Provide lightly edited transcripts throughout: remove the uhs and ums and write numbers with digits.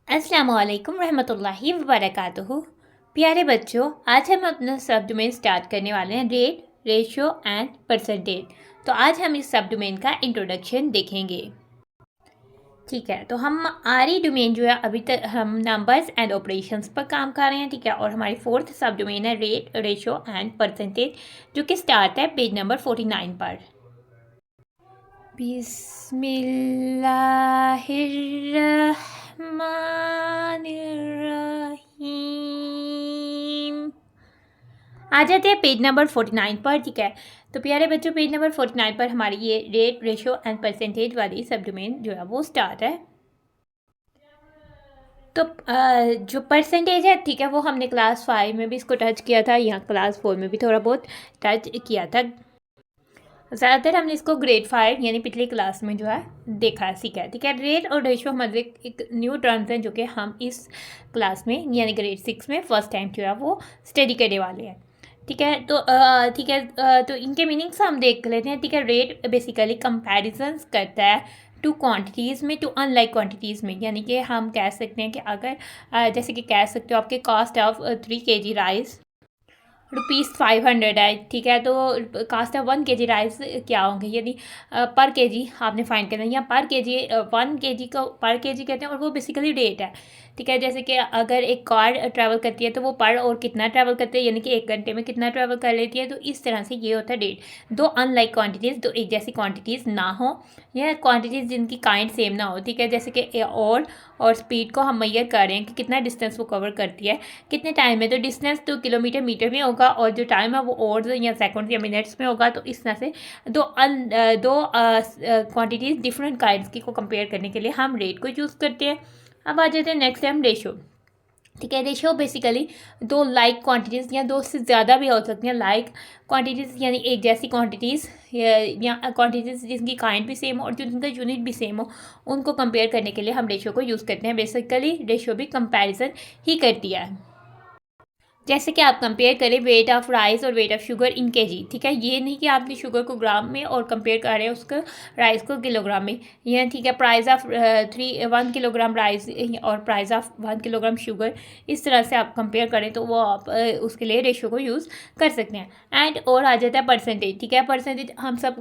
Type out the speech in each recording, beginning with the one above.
अस्सलाम वालेकुम रहमतुल्लाहि व बरकातुहू। प्यारे बच्चों, आज हम अपना सब डोमेन स्टार्ट करने वाले हैं रेट, रेशियो एंड परसेंटेज। तो आज हम इस सब डोमेन का इंट्रोडक्शन देखेंगे। ठीक है, तो हम आरी डोमेन जो है अभी तक हम नंबर्स एंड ऑपरेशंस पर काम कर रहे हैं। ठीक है, और हमारी फोर्थ सब डोमेन है रेट, रेशियो एंड परसेंटेज, जो कि स्टार्ट है पेज नंबर 49 पर। बिस्मिल्लाहिर्रहमानिर्रहीम। आ जाते हैं पेज नंबर 49 पर। ठीक है, तो प्यारे बच्चों, पेज नंबर 49 पर हमारी ये रेट, रेशियो एंड परसेंटेज वाली सब डोमेन जो है वो स्टार्ट है। तो जो परसेंटेज है, ठीक है, वो हमने क्लास 5 में भी इसको टच किया था, यहाँ क्लास 4 में भी थोड़ा बहुत टच किया था। ज़्यादातर हमने इसको ग्रेड 5 यानी पिछली क्लास में जो है देखा सीखा है। ठीक है, रेट और रेशियो हमारे एक न्यू टर्म्स हैं जो कि हम इस क्लास में यानी ग्रेड 6 में फर्स्ट टाइम जो है वो स्टडी करने वाले हैं। ठीक है, तो ठीक है, तो इनके मीनिंग्स हम देख लेते हैं। ठीक है, रेट बेसिकली कंपैरिजंस करता है टू क्वांटिटीज़ में टू अनलाइक क्वांटिटीज़ में, यानी कि हम कह सकते हैं कि अगर जैसे कि कह सकते हो आपके कॉस्ट ऑफ 3 kg राइस ₹500 है। ठीक है, तो कास्ट ऑफ 1 kg राइस क्या होंगे, यदि पर केजी आपने फाइंड करना है, या पर केजी 1 kg को पर केजी कहते हैं, और वो बेसिकली रेट है। ठीक है, जैसे कि अगर एक कार ट्रैवल करती है तो वो पर और कितना ट्रैवल करती है, यानी कि 1 घंटे में कितना ट्रैवल कर लेती है। तो इस तरह से ये होता है रेट। दो अनलाइक क्वांटिटीज़, दो एक जैसी क्वांटिटीज़ ना हो, या क्वांटिटीज़ जिनकी काइंड सेम ना हो। ठीक है, जैसे कि और स्पीड को हम मेजर कर रहे हैं कि कितना डिस्टेंस वो कवर करती है, कितने टाइम में। तो डिस्टेंस तो किलोमीटर मीटर में होगा, और जो टाइम है वो आवर्स या सेकंड या मिनट्स में होगा। तो इस तरह से दो क्वांटिटीज़ डिफरेंट काइंड्स की को कंपेयर करने के लिए हम रेट को यूज़ करते हैं। अब आ जाते हैं नेक्स्ट टाइम रेशो। ठीक है, रेशियो बेसिकली दो लाइक क्वांटिटीज़ या दो से ज़्यादा भी हो सकती हैं लाइक क्वांटिटीज़, यानी एक जैसी क्वांटिटीज़ या क्वांटिटीज़ जिनकी काइंड भी सेम हो और जिनका यूनिट भी सेम हो, उनको कंपेयर करने के लिए हम रेशियो को यूज़ करते हैं। बेसिकली रेशियो भी कंपैरिजन ही करती है। जैसे कि आप कंपेयर करें वेट ऑफ राइस और weight of sugar in KG. ठीक है, ये नहीं कि आपने शुगर को ग्राम में और कंपेयर कर रहे हैं उसको राइस को किलोग्राम में। यह ठीक है, प्राइस ऑफ 1 किलोग्राम राइस और प्राइस ऑफ 1 किलोग्राम शुगर, इस तरह से आप कंपेयर करें तो वो आप उसके लिए रेशो को यूज़ कर सकते हैं। एंड और आ जाता है परसेंटेज। ठीक है, परसेंटेज हम सब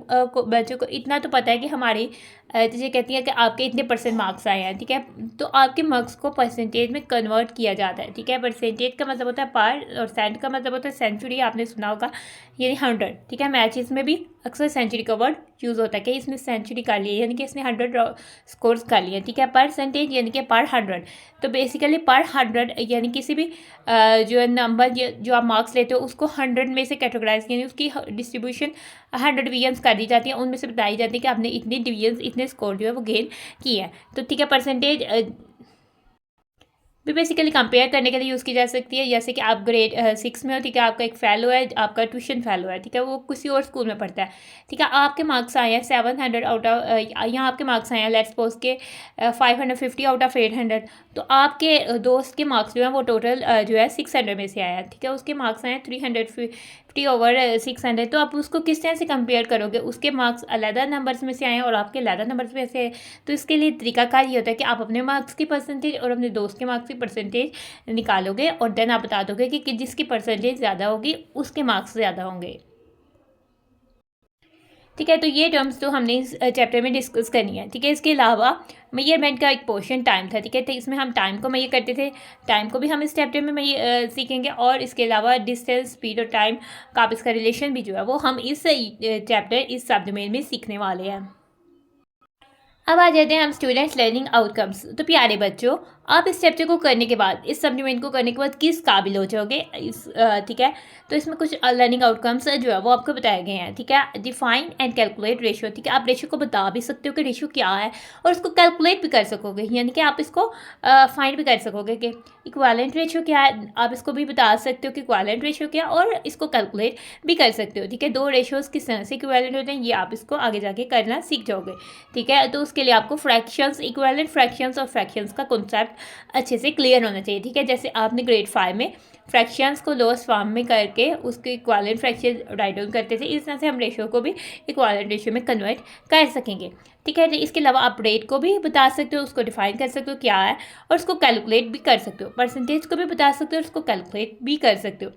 बच्चों को इतना तो पता है कि हमारी जैसे कहती है कि आपके इतने परसेंट मार्क्स आए हैं। ठीक है, तो आपके मार्क्स को परसेंटेज में कन्वर्ट किया जाता है। ठीक है, परसेंटेज का मतलब होता है पार, और सेंट का मतलब होता है सेंचुरी, आपने सुना होगा, यानी 100। ठीक है, मैचेस में भी अक्सर सेंचुरी का वर्ड यूज़ होता है कि इसने सेंचुरी कर ली है, यानी कि इसने 100 स्कोर्स कर लिए। ठीक है, परसेंटेज यानी कि पर 100। तो बेसिकली पर 100 यानी किसी भी जो नंबर जो आप मार्क्स लेते हो उसको 100 में से कैटेगराइज, यानी उसकी डिस्ट्रीब्यूशन 100 डिवीजन्स कर दी जाती है, उनमें से बताई जाती है कि आपने इतने डिवीजन्स इतने स्कोर जो है वो गेन किए हैं। तो ठीक है, परसेंटेज भी बेसिकली कंपेयर करने के लिए यूज़ की जा सकती है। जैसे कि आप ग्रेड 6 में हो, ठीक है, आपका एक फेलो है, आपका ट्यूशन फेलो है, ठीक है, वो किसी और स्कूल में पढ़ता है। ठीक है, आपके मार्क्स आए हैं 700 आउट ऑफ, यहाँ आपके मार्क्स आए हैं लेट्स सपोज के 550 आउट ऑफ 800। तो आपके दोस्त के मार्क्स जो है वो टोटल जो है 600 में से आया। ठीक है, उसके मार्क्स आए हैं 350 ओवर 600। तो आप उसको किस तरह से कंपेयर करोगे, उसके मार्क्स अलग नंबर्स में से आए हैं और आपके अलग नंबर्स में से। तो इसके लिए तरीकाकार ये होता है कि आप अपने मार्क्स की परसेंटेज और अपने दोस्त के मार्क्स की परसेंटेज निकालोगे, और देन आप बता दोगे कि जिसकी परसेंटेज ज़्यादा होगी उसके मार्क्स ज़्यादा होंगे। ठीक है, तो ये टर्म्स तो हमने इस चैप्टर में डिस्कस करनी है। ठीक है, इसके अलावा मेजरमेंट का एक पोर्शन टाइम था। ठीक है, तो इसमें हम टाइम को मेजर करते थे, टाइम को भी हम इस चैप्टर में सीखेंगे, और इसके अलावा डिस्टेंस, स्पीड और टाइम का आप इसका रिलेशन भी जो है वो हम इस चैप्टर इस सब डोमेन में सीखने वाले हैं। अब आ जाते हैं हम स्टूडेंट्स लर्निंग आउटकम्स। तो प्यारे बच्चों, आप इस चैप्टर को करने के बाद, इस सब डोमेन को करने के बाद किस काबिल हो जाओगे ठीक है, तो इसमें कुछ लर्निंग आउटकम्स जो है वो आपको बताए गए हैं। ठीक है, डिफाइन एंड कैलकुलेट रेशियो। ठीक है, आप रेशियो को बता भी सकते हो कि रेशियो क्या है, और उसको कैलकुलेट भी कर सकोगे, यानी कि आप इसको फाइंड भी कर सकोगे कि इक्वालेंट रेशियो क्या है। आप इसको भी बता सकते हो कि इक्वालेंट रेशियो क्या है, और इसको कैलकुलेट भी कर सकते हो। ठीक है, दो रेशियोज किस तरह से इक्वालेंट होते हैं ये आप इसको आगे जाके करना सीख जाओगे। ठीक है, तो उसके लिए आपको फ्रैक्शंस, इक्विवेलेंट फ्रैक्शंस और फ्रैक्शंस का कॉन्सेप्ट कॉन्सेप्ट अच्छे से क्लियर होना चाहिए, ठीक है। जैसे आपने ग्रेड 5 में फ्रैक्शंस को लोअर्स्ट फॉर्म में करके उसके इक्वालेंट फ्रैक्शन राइट डाउन करते थे, इस तरह से हम रेशियो को भी इक्वालेंट रेशियो में कन्वर्ट कर सकेंगे, ठीक है। इसके अलावा आप रेट को भी बता सकते हो, उसको डिफाइन कर सकते हो क्या है, और उसको कैलकुलेट भी कर सकते हो। परसेंटेज को भी बता सकते हो, उसको कैलकुलेट भी कर सकते हो।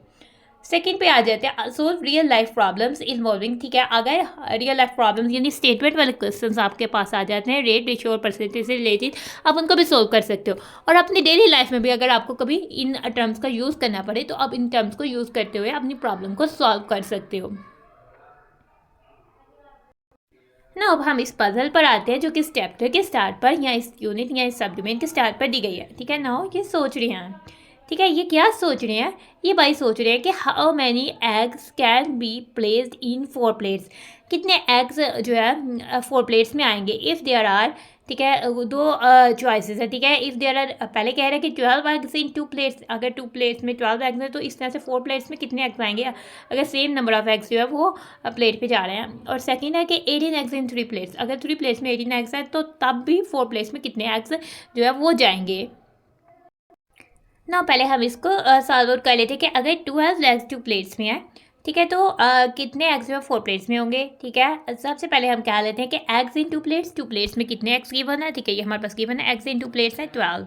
सेकंड पे आ जाते हैं, solve real life problems involving, ठीक है। अगर रियल लाइफ प्रॉब्लम्स यानी स्टेटमेंट वाले क्वेश्चंस आपके पास आ जाते हैं रेट रेशियो और परसेंटेज से रिलेटेड, आप उनको भी सोल्व कर सकते हो। और अपनी डेली लाइफ में भी अगर आपको कभी इन टर्म्स का यूज़ करना पड़े तो आप इन टर्म्स को यूज़ करते हुए अपनी प्रॉब्लम को सॉल्व कर सकते हो ना। अब हम इस पजल पर आते हैं जो कि इस चैप्टर के स्टार्ट पर या इस यूनिट या इस सब डोमेन के स्टार्ट पर दी गई है, ठीक है। नाउ ये सोच रहे हैं, ठीक है, ये क्या सोच रहे हैं, ये भाई सोच रहे हैं कि how many eggs can be placed in 4 plates, कितने एग्स जो है 4 प्लेट्स में आएंगे इफ़ देयर आर, ठीक है, दो चॉइसेस है, ठीक है। इफ़ देयर आर, पहले कह रहे हैं कि 12 एग्स इन 2 प्लेट्स, अगर 2 प्लेट्स में 12 एग्स हैं तो इस तरह से 4 प्लेट्स में कितने एग्स आएंगे अगर सेम नंबर ऑफ एग्स जो है वो प्लेट पे जा रहे हैं। और सेकंड है कि 18 एग्स इन 3 प्लेट्स, अगर 3 प्लेट्स में 18 एग्स हैं तो तब भी 4 प्लेट्स में कितने एग्स जो है वो जाएंगे ना। पहले हम इसको सॉल्व आउट कर लेते हैं कि अगर 12 एग्स 2 प्लेट्स में है, ठीक है, तो कितने एग्स जो 4 प्लेट्स में होंगे, ठीक है। सबसे पहले हम क्या लेते हैं कि एग्स इन 2 प्लेट्स में कितने एग्स गिवन है, ठीक है, ये हमारे पास गिवन है एग्स इन 2 प्लेट्स है 12,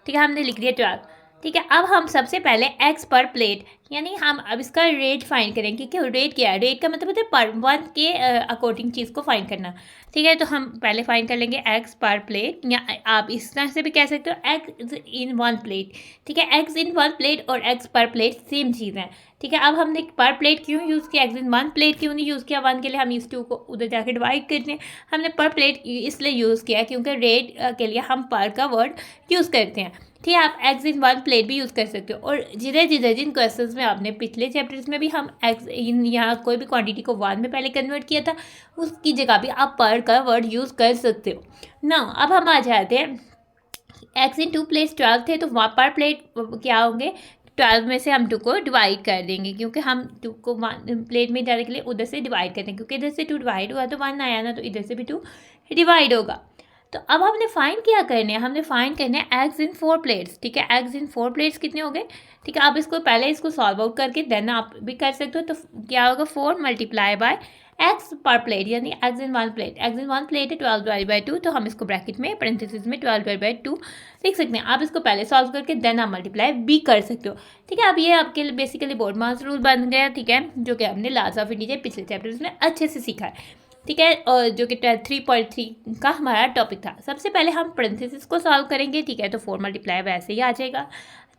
ठीक है, हमने लिख दिया 12, ठीक है। अब हम सबसे पहले एग्स पर प्लेट यानी हम अब इसका रेट फाइंड करेंगे कि रेट क्या है। रेट का मतलब होता है पर वन के अकॉर्डिंग चीज़ को फाइंड करना, ठीक है। तो हम पहले फाइंड कर लेंगे एग्स पर प्लेट, या आप इस तरह से भी कह सकते हो एग्स इन 1 प्लेट, ठीक है। एग्स इन 1 प्लेट और एग्स पर प्लेट सेम चीज़ है, ठीक है। अब हमने पर प्लेट क्यों यूज़ किया, एग्स इन 1 प्लेट क्यों नहीं यूज़ किया, 1 के लिए हम इस 2 को उधर जाके डिवाइड करते हैं। हमने पर प्लेट इसलिए यूज़ किया क्योंकि रेट के लिए हम पर का वर्ड यूज़ करते हैं, ठीक है। आप एग्स इन 1 प्लेट भी यूज़ कर सकते हो। और जिन क्वेश्चंस में आपने पिछले चैप्टर्स में भी हम एग्स इन यहाँ कोई भी क्वांटिटी को 1 में पहले कन्वर्ट किया था, उसकी जगह भी आप पर का वर्ड यूज़ कर सकते हो ना। अब हम आ जाते हैं एग्स इन 2 प्लेट्स 12 थे तो वहाँ पर प्लेट क्या होंगे, 12 में से हम 2 को डिवाइड कर देंगे क्योंकि हम 2 को प्लेट में जाने के लिए उधर से डिवाइड करते हैं, क्योंकि इधर से 2 डिवाइड हुआ तो 1 आया ना, तो इधर से भी 2 डिवाइड होगा। तो अब हमने फाइंड क्या करने हैं, हमने फाइंड करने हैं एग्स इन 4 प्लेट्स, ठीक है। एग्स इन 4 प्लेट्स कितने हो गए, ठीक है। आप इसको पहले इसको सॉल्व आउट करके देन आप भी कर सकते हो। तो क्या होगा 4 मल्टीप्लाई बाय एक्स पर प्लेट यानी eggs in 1 plate, eggs in 1 plate है 12 डिवाइड बाई 2, तो हम इसको ब्रैकेट में पेरेंथेसिस में 12 डिवाइड बाई 2 लिख सकते हैं। आप इसको पहले सॉल्व करके देन आप मल्टीप्लाई भी कर सकते हो, ठीक है। अब ये आपके बेसिकली बोर्ड मास रूल बन गया, ठीक है, जो कि हमने लॉज ऑफ इंटीजर पिछले चैप्टर्स में अच्छे से सीखा है, ठीक है। और जो कि 3.3 का हमारा टॉपिक था। सबसे पहले हम पेरेंथेसिस को सॉल्व करेंगे, ठीक है। तो 4 मल्टीप्लाई वैसे ही आ जाएगा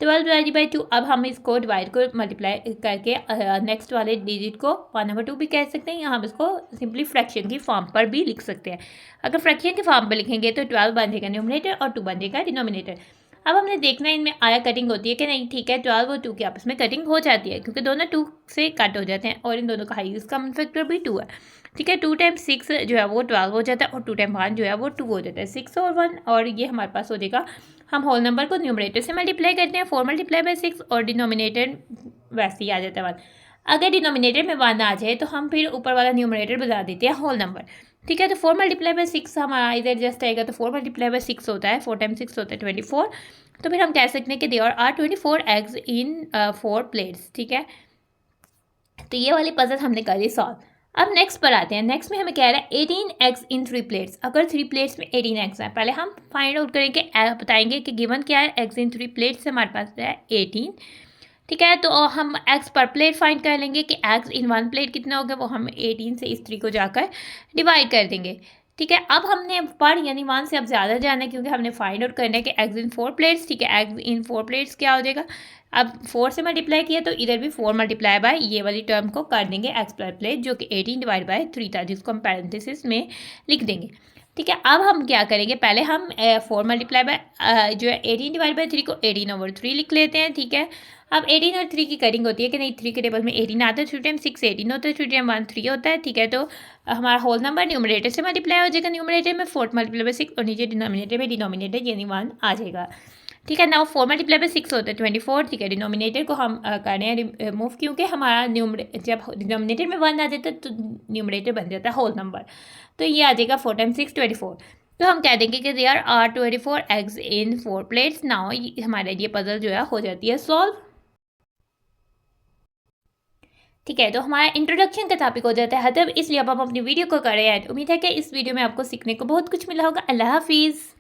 12 डिवाइड बाई 2। अब हम इसको डिवाइड को मल्टीप्लाई करके नेक्स्ट वाले डिजिट को 1/2 भी कह सकते हैं, या हम इसको सिंपली फ्रैक्शन की फॉर्म पर भी लिख सकते हैं। अगर फ्रैक्शन की फॉर्म पर लिखेंगे तो 12 बन जाएगा न्यूमरेटर और 2 बन जाएगा डिनोमिनेटर। अब हमने देखना है इनमें आया कटिंग होती है कि नहीं, ठीक है। 12 और 2 की आपस में कटिंग हो जाती है क्योंकि दोनों 2 से कट हो जाते हैं और इन दोनों का हाईएस्ट कॉमन फैक्टर भी 2 है, ठीक है। 2 टाइम्स 6 जो है वो 12 हो जाता है और 2 टाइम 1 जो है वो 2 हो जाता है, 6 और 1, और ये हमारे पास हो जाएगा। हम होल नंबर को न्यूमरेटर से मल्टीप्लाई करते हैं 4 मल्टीप्लाई बाई 6 और डिनोमिनेटर वैसे ही आ जाता है 1। अगर डिनोमिनेटर में 1 आ जाए तो हम फिर ऊपर वाला न्यूमरेटर बता देते हैं होल नंबर, ठीक है। तो 4 मल्टीप्लाई बाई 6 हमारा इधर जस्ट आएगा, तो 4 मल्टीप्लाई बाई 6 होता है, 4 टाइम्स 6 होता है 24। तो फिर हम कह सकते हैं कि there are 24 eggs in 4 plates, ठीक है। तो ये वाली पजल हमने करी सॉल्व। अब नेक्स्ट पर आते हैं। नेक्स्ट में हमें कह रहा है 18 एग्स इन 3 प्लेट्स। अगर 3 प्लेट्स में 18 एग्स हैं, पहले हम फाइंड आउट करेंगे, बताएंगे कि गिवन क्या है, एग्स इन 3 प्लेट्स से हमारे पास है 18, ठीक है। तो हम एग्स पर प्लेट फाइंड कर लेंगे कि एग्स इन 1 प्लेट कितना होगा, वो हम 18 से इस 3 को जाकर डिवाइड कर देंगे, ठीक है। अब हमने पर यानी 1 से अब ज़्यादा जाना है क्योंकि हमने फाइंड आउट करना है कि एग्स इन 4 प्लेट्स, ठीक है। एग्स इन 4 प्लेट्स क्या हो जाएगा, अब 4 से मल्टीप्लाई किया तो इधर भी 4 मल्टीप्लाई बाय ये वाली टर्म को कर देंगे एग्स पर प्लेट, जो कि 18 डिवाइड बाय 3 था, जिसको हम पैरेंथेसिस में लिख देंगे, ठीक है। अब हम क्या करेंगे, पहले हम 4 मल्टीप्लाई बाय जो है 18 डिवाइड बाई 3 को 18/3 लिख लेते हैं, ठीक है। अब 18 और 3 की कटिंग होती है कि नहीं, 3 के टेबल में 18 आता है, 3 टाइम 6 18 होता है, 3 टाइम 1 3 होता है, ठीक है। तो हमारा होल नंबर न्यूमरेटर से मल्टीप्लाई हो जाएगा, न्यूमरेटर में 4 मल्टीप्लाई बाई 6 और नीचे डिनोमिनेटर में डिनोमिनेटर यानी 1 आ जाएगा, ठीक है। नाउ 4 मल्टीप्लाई बाई 6 होता है 24, ठीक है। डिनोमिनेटर को हम कर रहे हैं रिमूव क्योंकि हमारा जब डिनोमिनेटर में 1 आ जाता है तो न्यूमरेटर बन जाता है होल नंबर, तो ये आ जाएगा 4 टाइम 6 24, तो हम कह देंगे कि there are 24 eggs in 4 plates. Now हमारे ये पजल जो है हो जाती है सॉल्व। ठीक है, तो हमारा इंट्रोडक्शन का टॉपिक हो जाता है खत्म, इसलिए अब हम अपनी वीडियो को करें एंड उम्मीद है कि इस वीडियो में आपको सीखने को बहुत कुछ मिला होगा। अल्लाह हाफिज़।